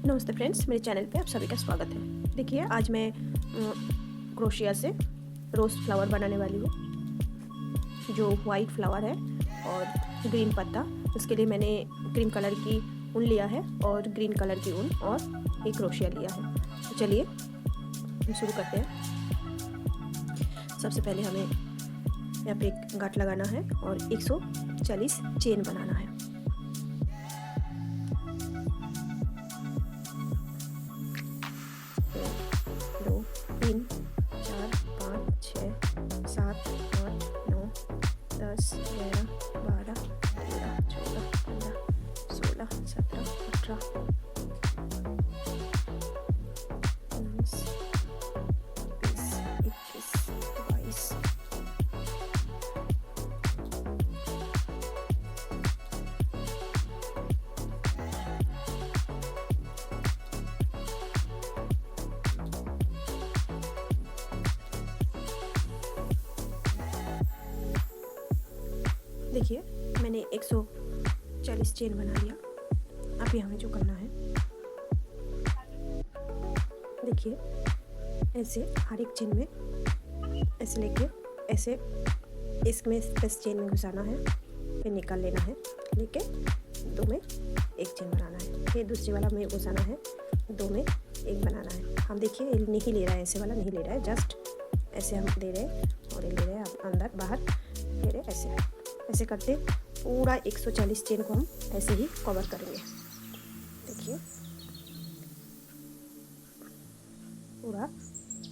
नमस्ते फ्रेंड्स, मेरे चैनल पे आप सभी का स्वागत है। देखिए, आज मैं क्रोशिया से रोज़ फ्लावर बनाने वाली हूँ, जो वाइट फ्लावर है और ग्रीन पत्ता। उसके लिए मैंने क्रीम कलर की ऊन लिया है और ग्रीन कलर की ऊन और एक क्रोशिया लिया है। तो चलिए हम शुरू करते हैं। सबसे पहले हमें यहाँ पे एक गांठ लगाना है और 140 चेन बनाना है। दो, तीन, चार, पाँच, छः, सात, आठ, 9, 10, 11, 12, 13, 14, 15, 16, 17, 18, 19, 20, 21, 22। देखिए, मैंने 140 चेन बना लिया। अभी हमें जो करना है, देखिए, ऐसे हर एक चेन में ऐसे लेके ऐसे इसमें इस चेन में घुसाना है, फिर निकाल लेना है, लेके दो में एक चेन बनाना है, फिर दूसरे वाला में घुसाना है, दो में एक बनाना है। हम देखिए, ये नहीं ले रहा है, ऐसे वाला नहीं ले रहा है, जस्ट ऐसे हम दे रहे हैं और ये ले रहे हैं अंदर बाहर, फिर ऐसे ऐसे करते पूरा 140 चेन को हम ऐसे ही कवर करेंगे। देखिए, पूरा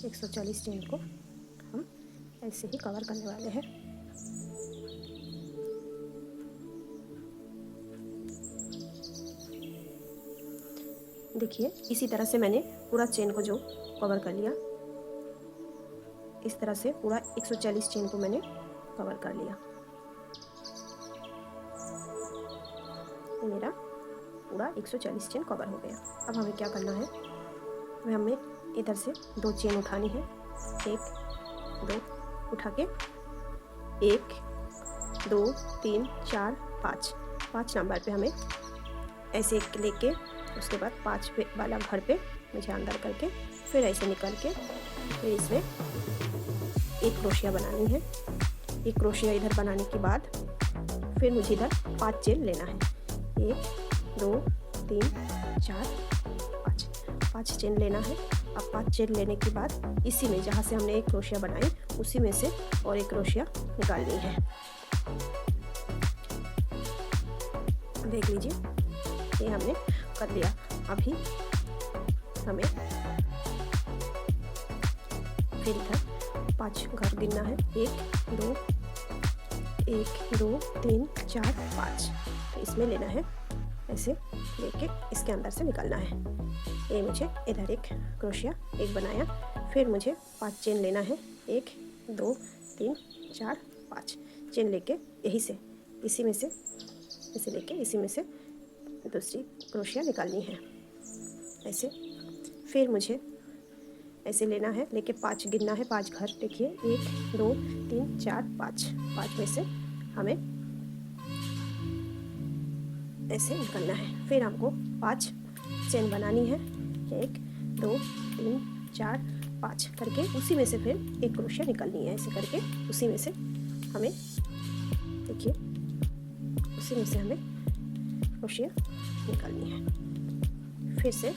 140 चेन को हम ऐसे ही कवर करने वाले हैं। देखिए, इसी तरह से मैंने पूरा चेन को जो कवर कर लिया, इस तरह से पूरा 140 चेन को मैंने कवर कर लिया। मेरा पूरा 140 चेन कवर हो गया। अब हमें क्या करना है, हमें इधर से दो चेन उठानी है, एक दो उठा के 1 2 3 4 5 नंबर पे हमें ऐसे एक लेके, उसके बाद 5 पे वाला घर पे मुझे अंदर करके फिर ऐसे निकल के फिर इसमें एक क्रोशिया बनानी है। एक क्रोशिया इधर बनाने के बाद फिर मुझे इधर 5 चेन लेना है। 1 2 3 4 5 चेन लेना है। अब 5 चेन लेने के बाद इसी में जहाँ से हमने एक क्रोशिया बनाई उसी में से और एक क्रोशिया निकालनी है। देख लीजिए, ये हमने कर लिया। अभी हमें फिर इधर 5 घर गिनना है। 1 2 3 4 5। तो इसमें लेना है, ऐसे लेके इसके अंदर से निकालना है। ये मुझे इधर एक क्रोशिया एक बनाया, फिर मुझे 5 चेन लेना है। 1 2 3 4 5 चेन लेके यही से इसी में से ऐसे लेके इसी में से दूसरी क्रोशिया निकालनी है। ऐसे फिर मुझे ऐसे लेना है, लेके 5 गिनना है, 5 घर। देखिए, 1 2 3 4 5 में से हमें ऐसे निकलना है। फिर हमको 5 चेन बनानी है। 1 2 3 4 5 करके उसी में से फिर एक क्रोशिया निकालनी है। ऐसे करके उसी में से हमें, देखिए, उसी में से हमें क्रोशिया निकालनी है। फिर से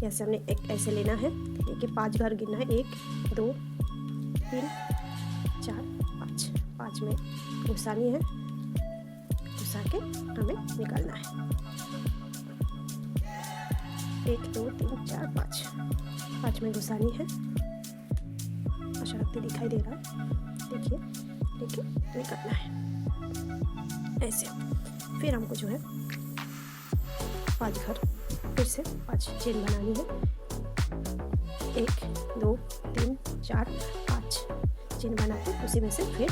ऐसे हमने एक ऐसे लेना है, लेके 5 घर गिनना है। 1 2 3 4 5 में घुसानी है, घुसा के हमें निकालना है। 1 2 3 4 5 में घुसानी है। आशा रखते दिखाई दे रहा है। देखिए, लेके निकालना है ऐसे। फिर हमको जो है 5 घर फिर से 5 चेन बनानी है। 1 2 3 4 5 चेन बना के उसी में से फिर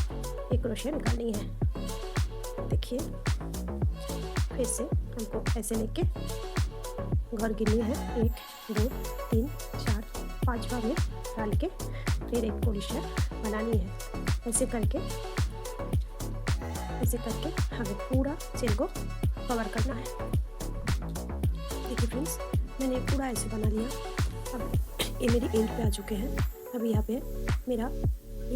एक क्रोशिया निकालनी है। देखिए, फिर से हमको ऐसे लेके घर गिननी है। 1 2 3 4 5 में डाल के फिर एक क्रोशिया बनानी है। ऐसे करके हमें पूरा चेन को कवर करना है। देखिए फ्रेंड्स, मैंने पूरा ऐसे बना लिया। अब ये मेरी एंड पे आ चुके हैं। अब यहाँ पे मेरा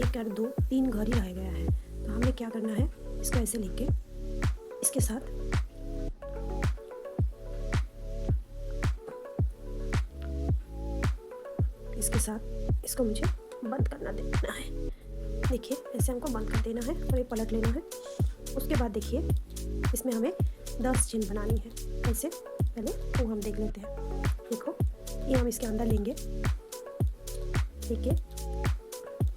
1 और 2 3 घर ही रह गया है। तो हमें क्या करना है, इसको ऐसे लेके इसके साथ इसको मुझे बंद करना देना है। देखिए ऐसे हमको बंद कर देना है और ये पलट लेना है। उसके बाद देखिए इसमें हमें 10 चेन बनानी है। ऐसे पहले वो हम देख लेते हैं। देखो ये हम इसके अंदर लेंगे। देखिए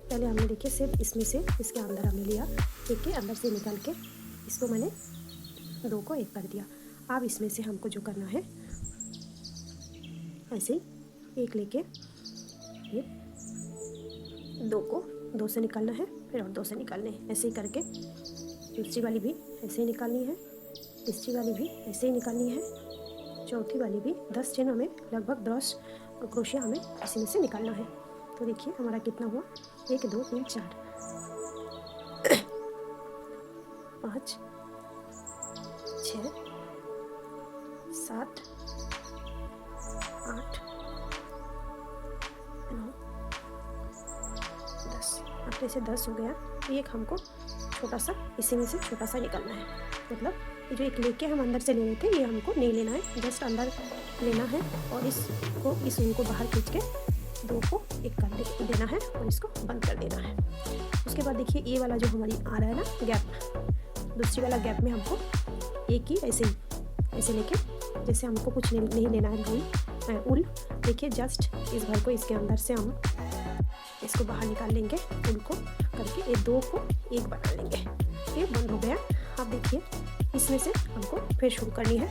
पहले हमने देखिए सिर्फ इसमें से इसके अंदर हमने लिया, देखिए अंदर से निकाल के इसको मैंने 2 को 1 कर दिया। अब इसमें से हमको जो करना है, ऐसे ही 1 लेके ये 2 को 2 से निकालना है, फिर और 2 से निकालने हैं। ऐसे ही करके दूसरी वाली भी ऐसे ही निकालनी है, तीसरी वाली भी ऐसे ही निकालनी है, चौथी वाली भी 10 चेन हमें लगभग 10 क्रोशिया हमें इसी में से निकालना है। तो देखिए हमारा कितना हुआ, 1 2 3 4 5 6 7 8 9 10। अब जैसे 10 हो गया, एक हमको छोटा सा इसी में से छोटा सा निकालना है। मतलब ये जो एक लेके हम अंदर से ले रहे थे, ये हमको नहीं लेना है, जस्ट अंदर लेना है और इसको इस ऊन को बाहर खींच के 2 को 1 कर देना है और इसको बंद कर देना है। उसके बाद देखिए ये वाला जो हमारी आ रहा है ना गैप, दूसरी वाला गैप में हमको एक ही ऐसे लेके, जैसे हमको कुछ नहीं लेना है उल, देखिए जस्ट इस भर को इसके अंदर से हम इसको बाहर निकाल लेंगे, उल को करके ये 2 को 1 बना लेंगे। ये बंद हो गया। अब देखिए इसमें से हमको फिर शुरू करनी है।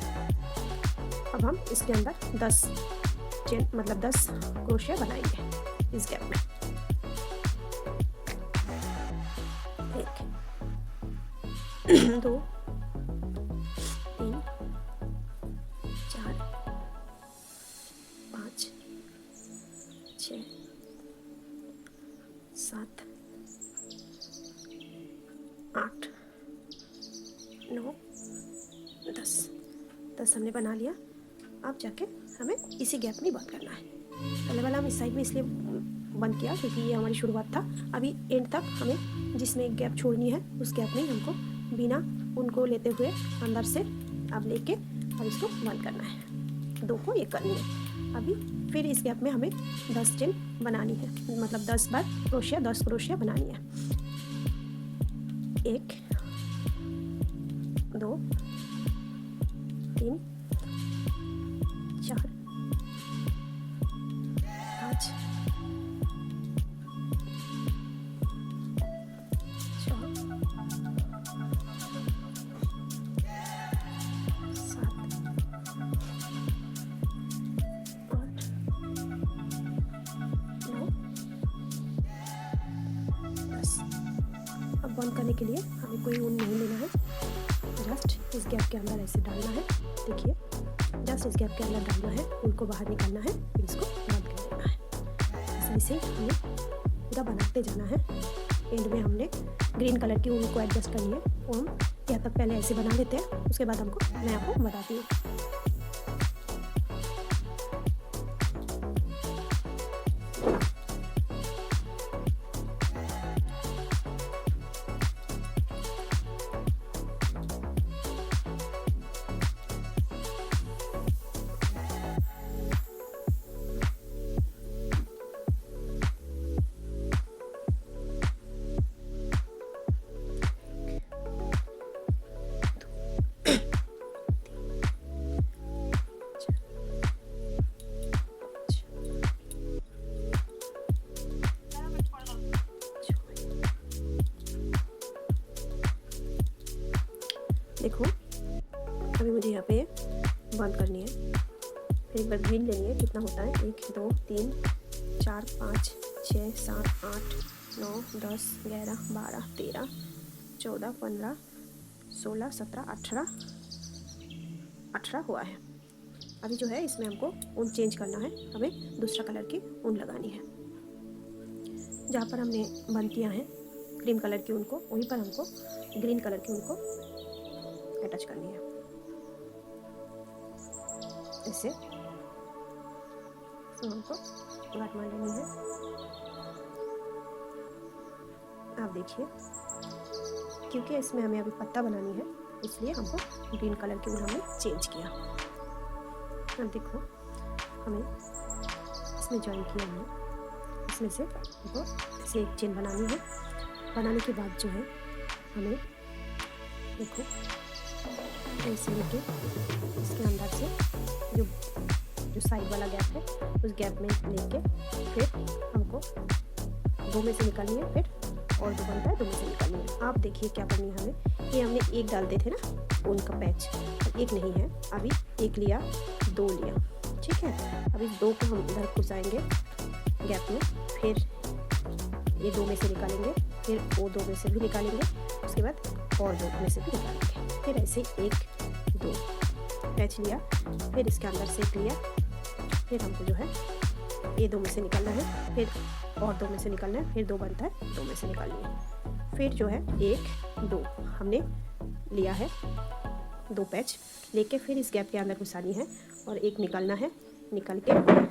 अब हम इसके अंदर 10 चेन मतलब 10 क्रोशिया बनाएंगे इस गैप में। 1 2 3 4 5 6 7 8 9 10 हमने बना लिया। अब जाके हमें इसी गैप में बंद करना है। पहले वाला हम इस साइड में इसलिए बंद किया क्योंकि ये हमारी शुरुआत था। अभी एंड तक हमें जिसमें एक गैप छोड़नी है उस गैप में हमको बिना उनको लेते हुए अंदर से अब लेके अब इसको बंद करना है। 2 को 1 करनी है। अभी फिर इस गैप में हमें 10 चेन बनानी है, मतलब 10 बार क्रोशिया 10 क्रोशिया बनानी है। 1 2 3 4 5 6 अब बंद करने के लिए हमें कोई ऊन नहीं लेना है, जस्ट इस गैप के अंदर ऐसे डालना है। देखिए जस्ट इस गैप के अंदर डालना है, ऊन को बाहर निकालना है, फिर इसको बंद कर देना है। ऐसे हमें पूरा बनाते जाना है। एंड में हमने ग्रीन कलर की ऊन को एडजस्ट करनी है, वो हम यहाँ तक पहले ऐसे बना लेते हैं, उसके बाद मैं आपको बताती हूँ। देखो अभी मुझे यहाँ पे बंद करनी है, फिर एक बार गिन लेनी है कितना होता है। 1 2 3 4 5 6 7 8 9 10 11 12 13 14 15 16 17 18 हुआ है। अभी जो है इसमें हमको ऊन चेंज करना है, हमें दूसरा कलर की ऊन लगानी है। जहाँ पर हमने बंद किया है क्रीम कलर की ऊन को, वहीं पर हमको ग्रीन कलर की ऊन को अटैच करनी है। ऐसे हमको गांठ मार लेनी है। आप देखिए, क्योंकि इसमें हमें अभी पत्ता बनानी है इसलिए हमको ग्रीन कलर की वूल हमने चेंज किया। अब देखो, हमें इसमें ज्वाइन किया हमने, इसमें से हमको ऐसे एक चेन बनानी है। बनाने के बाद जो है हमें देखो ऐसे लेके इसके अंदर से जो साइड वाला गैप है उस गैप में लेके फिर हमको दो में से निकालनी है, फिर और जो बनता है दो में से निकालनी है। आप देखिए क्या करनी है हमें, ये हमने एक डालते थे ना ऊन का पैच, अब एक नहीं है, अभी एक लिया, दो लिया, ठीक है। अब इस दो को हम इधर घुसाएंगे गैप में, फिर ये दो में से निकालेंगे, फिर वो दो में से भी निकालेंगे, उसके बाद और दो में से भी निकालेंगे। फिर ऐसे एक दो पैच लिया, फिर इसके अंदर से एक लिया, फिर हमको जो है ये दो में से निकालना है, फिर और दो में से निकालना है, फिर दो बनता है, दो में से निकालनी है। फिर जो है एक दो हमने लिया है, दो पैच लेके फिर इस गैप के अंदर घुसानी है और एक निकालना है, निकाल के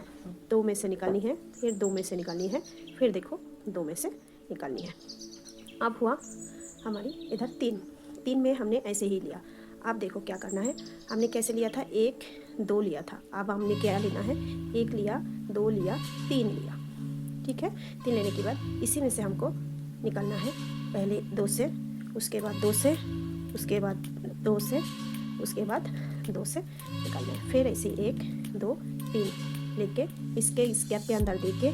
दो में से निकालनी है, फिर दो में से निकालनी है, फिर देखो दो में से निकालनी है। अब हुआ हमारी इधर तीन में हमने ऐसे ही लिया। अब देखो क्या करना है, हमने कैसे लिया था, एक दो लिया था, अब हमने क्या लेना है, एक लिया, दो लिया, तीन लिया, ठीक है। तीन लेने के बाद इसी में से हमको निकालना है, पहले दो से, उसके बाद दो से, उसके बाद दो से, उसके बाद दो से निकालना है। फिर ऐसे एक दो तीन लेके इसके इस गैप के अंदर देके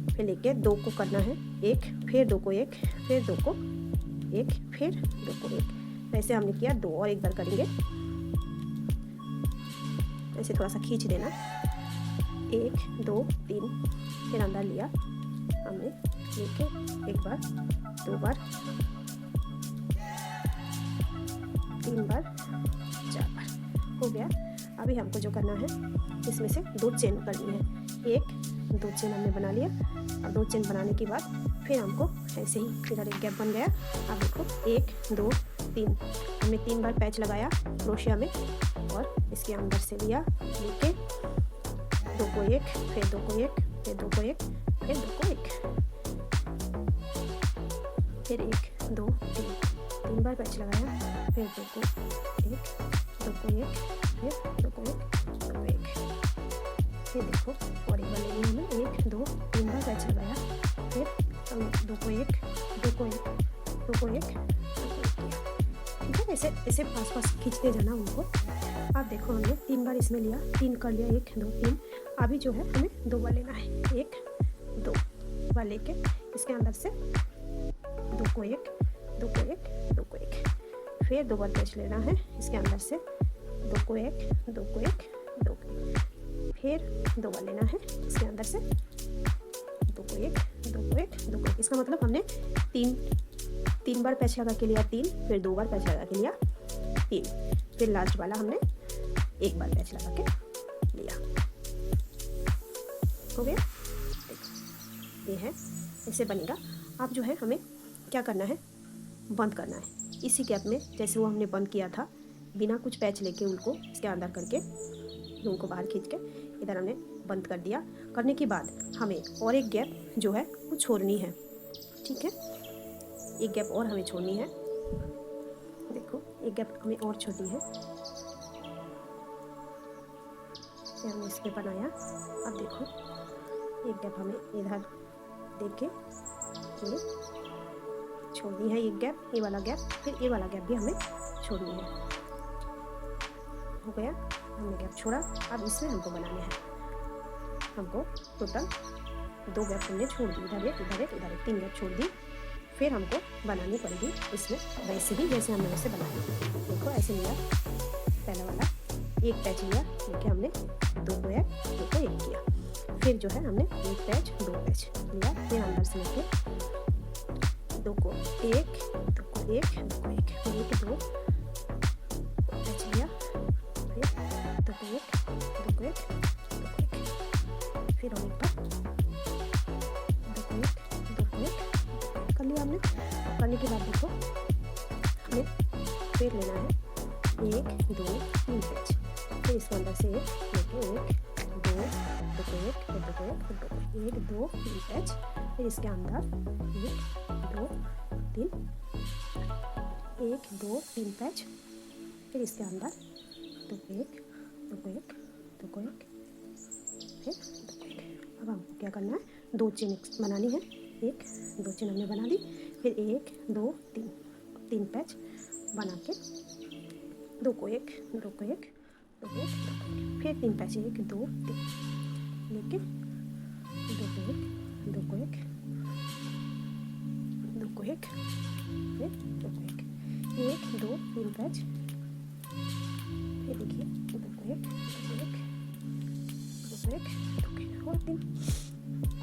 फिर लेके दो को करना है एक, फिर दो को एक, फिर दो को एक, फिर दो को एक। वैसे हमने किया, दो और एक बार करेंगे, ऐसे थोड़ा सा खींच देना, एक दो तीन, फिर अंदर लिया हमने लेके एक बार, दो बार, तीन बार, चार बार, हो गया। अभी हमको जो करना है इसमें से दो चेन करनी है, एक दो चेन हमने बना लिया। अब दो चेन बनाने के बाद फिर हमको ऐसे ही इधर एक गैप बन गया। अब देखो एक दो तीन, हमने तीन बार पैच लगाया क्रोशिया में और इसके अंदर से लिया, लेके दो को एक, फिर दो को एक, फिर दो को एक, फिर दो को एक, फिर एक दो तीन, तीन बार पैच लगाया, फिर दो को एक, दो को एक, फिर दो को एक, दो को एक, फिर देखो और एक बार लेनी है हमें, एक दो तीन बार पैच लगाया, फिर हम दो को एक, दो को एक, दो को एक, दो को एक किया, ठीक है। ऐसे ऐसे पास पास खींचते जाना उनको। अब देखो हमने तीन बार इसमें लिया, तीन कर लिया, एक दो तीन। अभी जो है हमें दो बार लेना है, एक दो बार लेके इसके अंदर से दो को एक, दो को एक, दो को एक, फिर दो बार पैच लेना है इसके अंदर से दो को एक, दो को एक, दो को एक, फिर दो बार लेना है इसके अंदर से दो को एक, दो को एक, दो को एक। इसका मतलब हमने तीन बार पैच लगा के लिया तीन, फिर दो बार पैच लगा के लिया तीन, फिर लास्ट वाला हमने एक बार पैच लगा के लिया, हो गया। ये है, ऐसे बनेगा। अब जो है हमें क्या करना है, बंद करना है इसी गैप में, जैसे वो हमने बंद किया था बिना कुछ पैच लेके उनको इसके अंदर करके उनको बाहर खींच के इधर हमने बंद कर दिया। करने के बाद हमें और एक गैप जो है वो छोड़नी है, ठीक है। एक गैप और हमें छोड़नी है, देखो एक गैप हमें और छोड़नी है, ये हमने इस पे बनाया। अब देखो एक गैप हमें इधर देके ये छोड़नी है, एक गैप, ये वाला गैप, फिर ये वाला गैप भी हमें छोड़नी है, हो गया। हमने गैप छोड़ा। अब इसमें हमको बनाने हैं, हमको टोटल दो गैप हमने छोड़ दी, इधर एक, इधर एक, इधर एक, तीन गैप छोड़ दी। फिर हमको बनानी पड़ेगी इसमें वैसे ही जैसे हमने वैसे बनाया। देखो ऐसे लिया, पहला वाला एक पैच लिया, लेके हमने दो को एक किया, फिर जो है हमने एक पैच दो पैच लिया, फिर अंदर से लेके दो को एक, दो को एक, दो को एक, एक दो पैच लिया, फिर दो को एक, दो को एक, दो को एक, फिर और एक बार दो को एक, दो को एक कर लिया हमने। करने के बाद देखो हमें फिर लेना है एक दो तीन पैच, फिर इसके अंदर से एक लेके एक दो को एक फिर दो को एक फिर दो को एक दो तीन पैच, फिर इसके अंदर एक दो तीन एक दो तीन पैच, फिर इसके अंदर दो को एक दो को एक दो को एक फिर दो को एक। अब हमको क्या करना है, दो चेन बनानी है। एक दो चेन हमने बना दी, फिर एक दो तीन तीन पैच बना के दो को एक दो को एक दो को एक दो को एक, फिर तीन पैच एक दो तीन लेके दो को एक दो को एक दो को एक फिर दो को एक दो तीन पैच, फिर देखिए दो को एक दो को एक दो को एक दो को एक और तीन।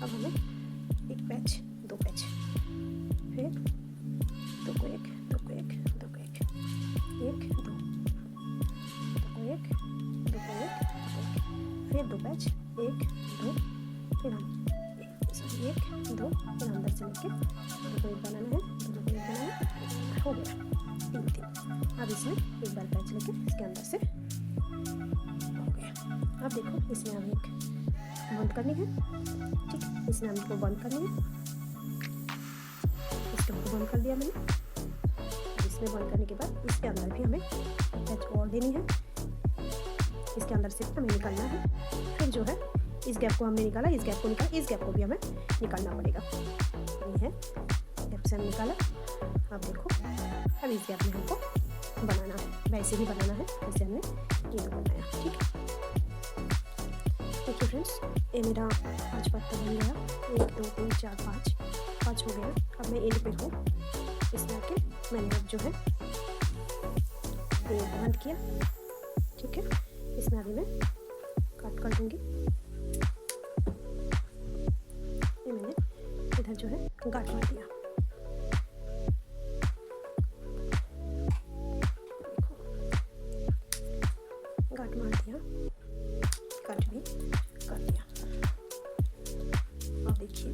अब हमें एक पैच दो पैच, फिर दो को एक दो को एक दो को एक एक दो को एक दो को एक फिर दो पैच एक दो, फिर हम एक दो फिर अंदर से लेके दो को एक बनाना है, दो को एक बनाना है, हो गया तीन तीन। अब इसमें एक बार पैच लेके इसके अंदर से हो गया। अब देखो इसमें हमें एक बंद करनी है, ठीक है, इसमें हमको बंद करनी है। इसके हमको बंद कर दिया मैंने। इसमें बंद करने के बाद इसके अंदर भी हमें पैच और देनी है, इसके अंदर से हमें निकालना है। फिर जो है इस गैप को हमने निकाला, इस गैप को निकाला, इस गैप को भी हमें निकालना पड़ेगा। ये है गैप से हम निकाला। अब देखो अब इस गैप में हमको बनाना है, वैसे ही बनाना है जैसे हमने ये दो बनाया, ठीक है। देखिए फ्रेंड्स, ये मेरा 5 पत्ता बन गया, 1 2 3 4 5 हो गया। अब मैं एंड पे हूँ, इसमें आके मैंने अब जो है ये बंद किया, ठीक है। इसमें अभी मैं कट कर दूंगी। ये मैंने इधर जो है गांठ मार दिया, गांठ मार दिया, कट भी कर दिया। अब देखिए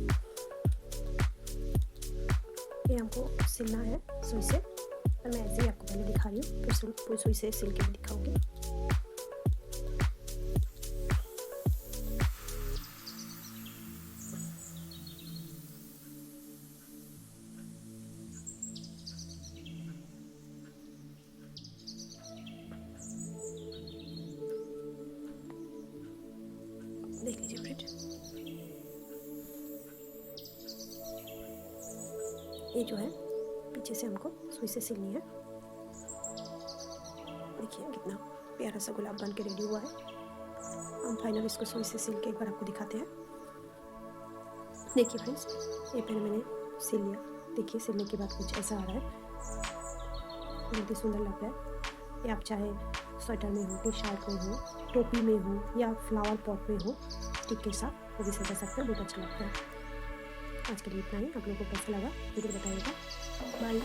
ये हमको सिलना है सुई से, और मैं ऐसे ही आपको पहले दिखा रही हूँ, फिर सुई से सिल के भी दिखाऊंगी। देख लीजिए फ्रेंड, ये जो है पीछे से हमको सुई से सिलनी है। देखिए कितना प्यारा सा गुलाब बन के रेडी हुआ है। हम फाइनल इसको सुई से सिल के एक बार आपको दिखाते हैं। देखिए फ्रेंड्स, ये पहले मैंने सिल लिया। देखिए सिलने के बाद कुछ ऐसा आ रहा है, बहुत ही सुंदर लग रहा है। ये आप चाहे स्वेटर में हो, टी शर्ट में हो, टोपी में हो या फ्लावर पॉट में हो, स्टिक के साथ वो भी सजा सकते हैं, बहुत अच्छा लगता है। आज के लिए इतना ही। आप लोगों को कैसा लगा ज़रूर बताइएगा। बाय।